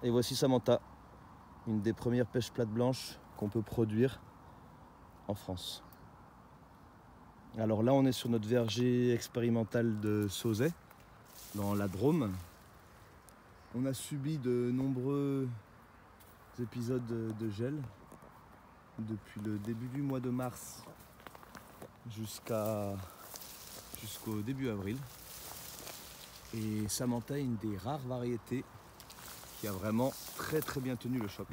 Et voici Samantha, une des premières pêches plates blanches qu'on peut produire en France. Alors là, on est sur notre verger expérimental de Sauzet, dans la Drôme. On a subi de nombreux épisodes de gel depuis le début du mois de mars jusqu'au début avril. Et Samantha est une des rares variétés qui a vraiment très bien tenu le choc.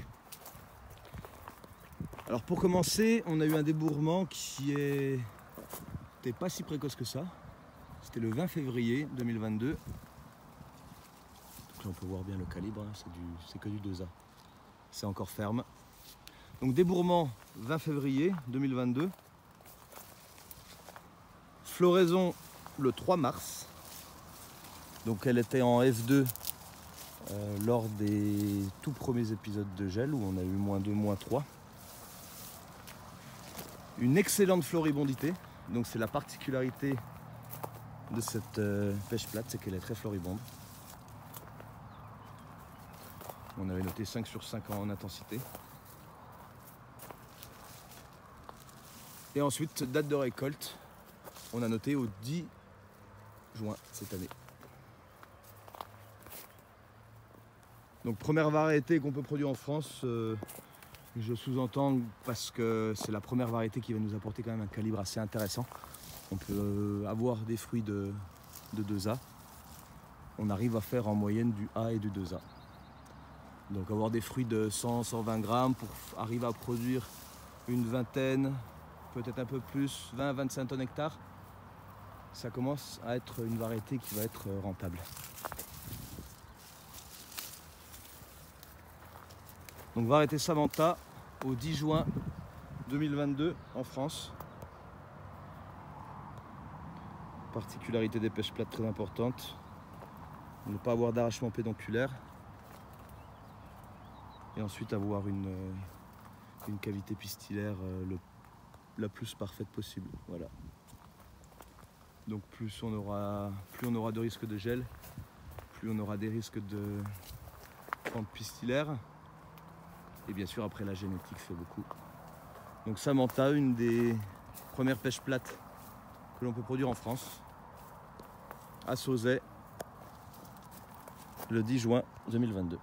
Alors pour commencer, on a eu un débourrement qui n'était pas si précoce que ça. C'était le 20 février 2022. Donc là on peut voir bien le calibre, hein, c'est que du 2A. C'est encore ferme. Donc débourrement 20 février 2022. Floraison le 3 mars. Donc elle était en F2 lors des tout premiers épisodes de gel où on a eu -2, -3. Une excellente floribondité. Donc c'est la particularité de cette pêche plate, c'est qu'elle est très floribonde. On avait noté 5 sur 5 en intensité. Et ensuite, date de récolte, on a noté au 10 juin cette année. Donc première variété qu'on peut produire en France, je sous-entends parce que c'est la première variété qui va nous apporter quand même un calibre assez intéressant. On peut avoir des fruits de 2A. On arrive à faire en moyenne du A et du 2A. Donc avoir des fruits de 100-120 grammes pour arriver à produire une vingtaine, peut-être un peu plus, 20-25 tonnes hectares, ça commence à être une variété qui va être rentable. Donc variété Samantha au 10 juin 2022 en France. Particularité des pêches plates très importante, ne pas avoir d'arrachement pédonculaire et ensuite avoir une cavité pistillaire la plus parfaite possible. Voilà. Donc plus on aura de risques de gel, plus on aura des risques de pente pistillaire. Et bien sûr après la génétique fait beaucoup. Donc Samantha, une des premières pêches plates que l'on peut produire en France, à Sauzet, le 10 juin 2022.